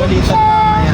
Balitan mamaya.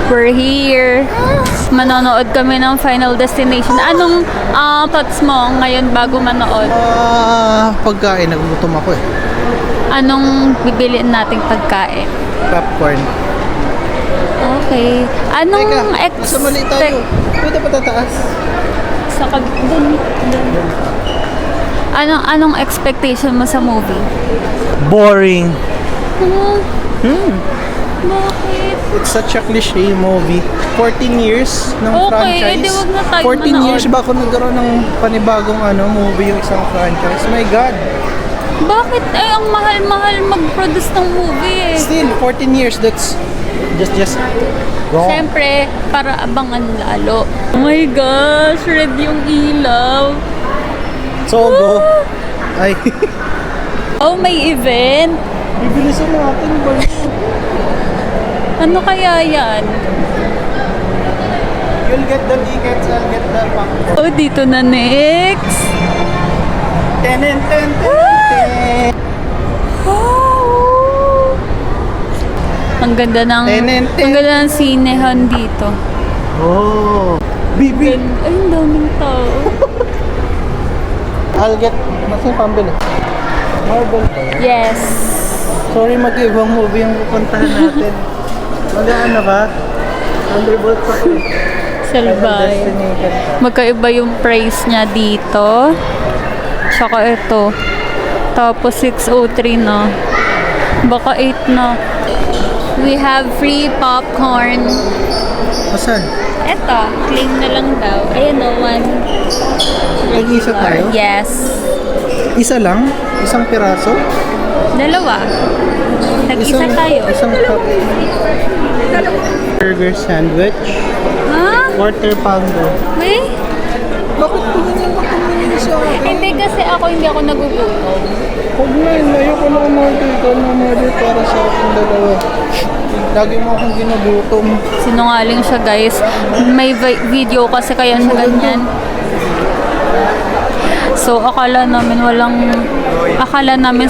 We're here. Manonood kami ng Final Destination. Anong thoughts mo ngayon bago manood? Pagkain, nagugutom ako eh. Anong bibiliin nating pagkain? Popcorn. Okay. Anong Teka, nasa mali tayo. Pwede pa tataas? Sa dun. Anong expectation mo sa movie? Boring. Bakit? It's such a cliche movie. 14 years ng Okay, franchise. edi wag na tayo 14 manood. years ba ako nagkaroon ng panibagong movie yung isang franchise? My God. Bakit? Ay, ang mahal-mahal mag-produce ng movie eh. Still, 14 years, that's just wrong. Siyempre, para abangan lalo. Oh my gosh, red yung ilaw. Sogo. Ay, Oh, may event. bibilisan natin ba? Ano kaya yan? You'll get the tickets, I'll get the popcorn. Oh, dito na next. Ten. Oh. Ang ganda ng sinehan dito. Oh, Bibi. Ay, ang daming tao. I'll get, masing pambili. Marble ba yan? Yes. Sorry, mag-ibang movie yung pupuntahan natin. Ano ba? Thunderbolts ako eh. Salbay. Magkaiba yung price niya dito. Tsaka ito. Tapos 603 na. Baka 8 na. We have free popcorn. Asan? Eto, claim na lang daw. Ayan o, one. Nag-isa tayo? Yes. Isa lang? Isang piraso? Dalawa. Nag-isa tayo. Isang cup. Burger sandwich. Ha? Quarter pounder. Wait? Bakit tumingin mo sa akin? Hindi kasi hindi ako nagugutom. Huwag na yun. Ayoko na umorder. Ikaw na umorder para sa aking dalawa. Lagi mo akong ginugutom. Sinungaling siya, guys. May video kasi kaya siya ganyan. So, akala namin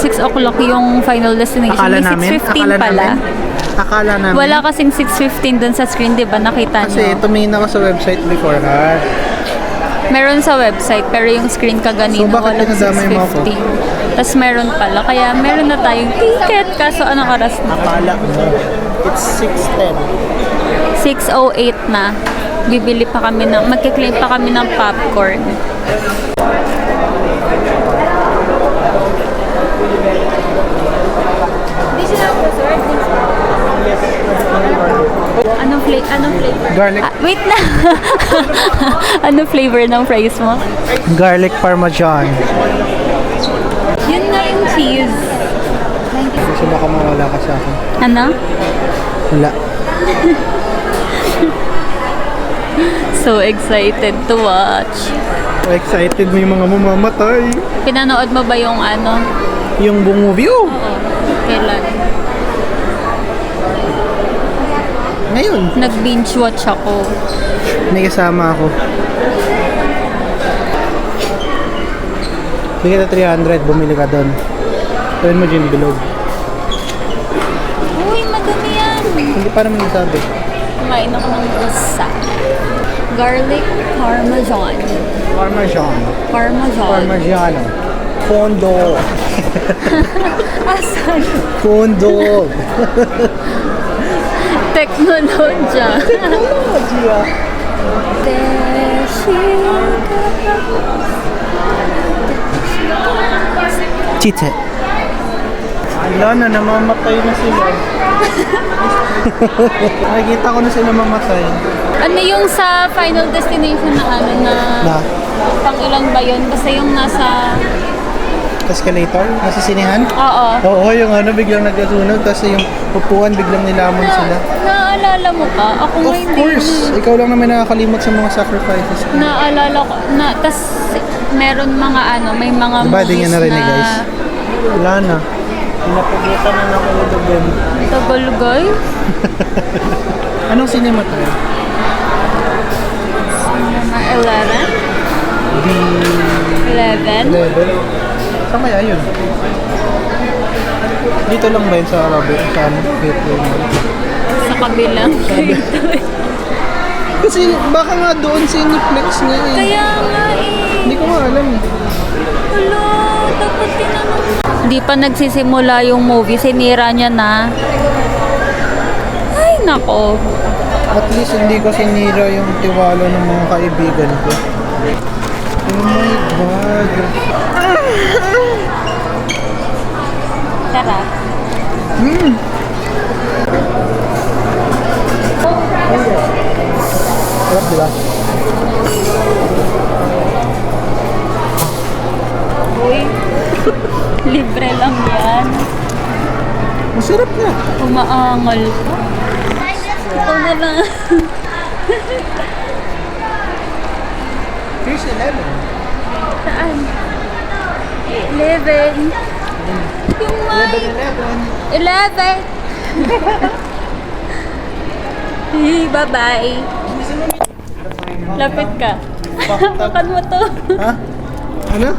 6 o'clock yung Final Destination. Akala May namin? 6:15 pala. Akala namin. Wala kasing 6:15 dun sa screen, di ba? Nakita Kasi nyo. tumingin ako sa website beforehand. Meron sa website, pero yung screen kaganina So, bakit walang pinadamay mo ako? 6:15. Tapos meron pala. Kaya meron na tayong ticket. Kaso anong oras na? Akala mo. It's 6:10. 6:08 na. Bibili pa kami magkiklaim pa kami ng popcorn. Anong flavor? Garlic. Wait na. Anong flavor ng fries mo? Garlic parmesan. Yun nga yung cheese. Kasi baka mawala ka sa akin. Ano? Wala. So excited to watch. Excited mo yung mga mamamatay. Pinanood mo ba yung Yung buong movie. Oh. Oo. Kailan? Ngayon. Nag-binge watch ako. May kasama ako. Bigyan na 300. Bumili ka doon. Tawin mo dyan bilog. Uy, madami yan. Hindi pa naman nasabi. Kumain ako ng isa. Garlic parmesan. Parmesan. Parmesan. Parmigiano. Fondo. Asan? Fondo. Teknolodya. Teknolodya. Chite. Wala na, namamatay na sila. Nakikita ko na sila mamatay. Ano yung sa Final Destination na Na? pang ilan ba yun? Basta yung nasa... Escalator? Nasa sinihan? Oo. Oo, yung biglang nagkasunog. Tapos yung upuan, biglang nilamon sila. Naaalala mo ka? Ako nga Of hindi. course! Ikaw lang naman nakakalimot sa mga sacrifices. Naalala ko. Tas meron mga ano, may mga Diba, di niya movies narinig, na guys? Wala na. Pinapagutan na ng ulubin. tagal guys. Anong cinema to? Mga 11? The 11? level. Saan kaya yun? Dito lang ba yun sa Robert? Sa Gateway Mall? Sa kabilang. Kasi baka nga doon Cineplex nga eh. Kaya nga eh. Hindi ko nga alam eh. Hello, dapat tinanong. Hindi pa nagsisimula yung movie, sinira niya na. Ay, nako. At least hindi ko sinira yung tiwala ng mga kaibigan ko. Oh my God. Sarap. Sarap diba? Uy, libre lang yan. Masarap na. Umaangal ka. Ito na lang. Here's 11. Saan? 11. Yung may 11. Hey, bye-bye. Lapit ka. Makan mo to. Ha? Ano?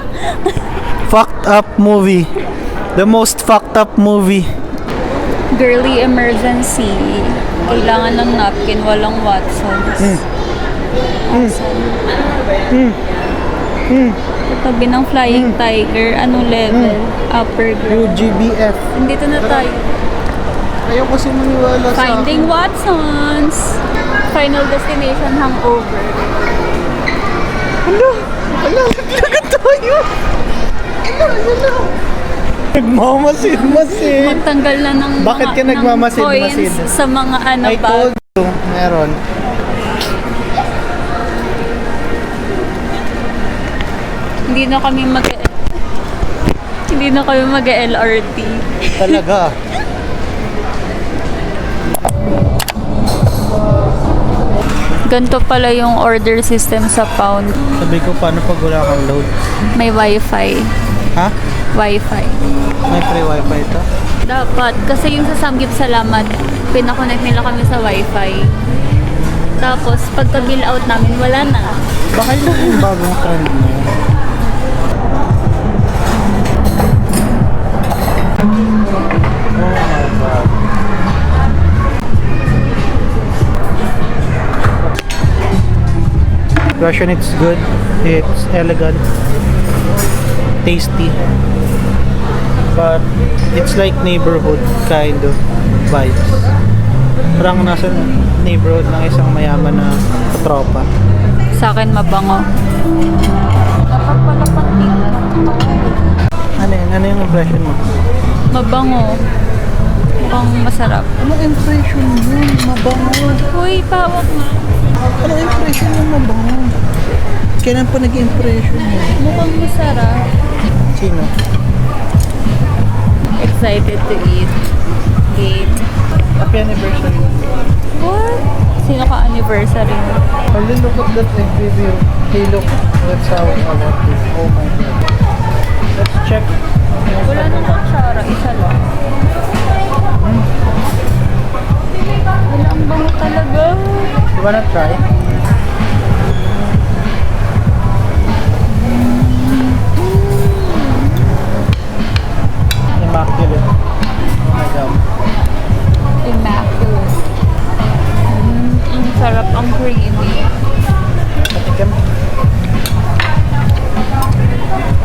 Fucked up movie. The most fucked up movie. Girly emergency. Kailangan ng napkin, walang Watsons. Watson. Katabi ng Flying Tiger. Anong level? Upper grade. UGBF. Dito na tayo. Ayaw kasi maniwala sa Finding Watsons. Final Destination Hangover. Ano? Wala, naglagan tayo. Ano? Nagmamasid-masid. Magtanggal na ng Bakit ka ng nagmamasid-masid? coins sa mga ano I ba? told you, meron. Hindi na kami mag-LRT. Talaga. Ganto pala yung order system sa Pound. Sabi ko, paano pag wala kang load? May wifi. Ha? Wifi. May free wifi ito? Dapat. Kasi yung sa Samgip Salamat, pinakonect nila kami sa wifi. Tapos, pagka bill out namin, wala na. Baka yun yung bagong trend mo. Russian, it's good. It's elegant. Tasty. But it's like neighborhood kind of vibes. Parang nasa neighborhood ng isang mayaman na tropa. Sa akin, mabango. Dapat pala Ano yun? Ano yung impression mo? mabango. Mukhang masarap. Anong impression mo? Mabango. Uy, pawak nga. Anong impression mo mabango? Kailan pa nag-impression mo? Mukhang masarap. Sino? Excited to eat. Eat. Happy anniversary. What? Sino ka anniversary mo? Oh, look at that egg review. Hey, look. That's how I want it. Oh my God. Let's check. Wala nang kutsara. Isa lang. Wala, ang bango talaga. You wanna try? Immaculate. Oh my God. Immaculate. Ang sarap, ang creamy. Patikim.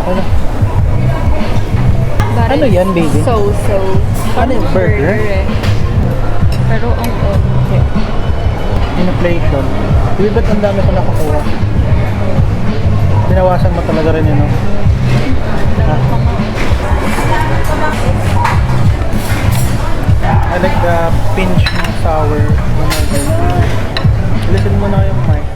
Ano? Ano yan, baby? So-so. Ano yung burger? Eh. Pero ang onte. Inflation. Di ba't ang dami ko nakukuha? Binawasan mo talaga rin yun, no? Ha? I like the pinch ng sour. Listen mo na yung mic.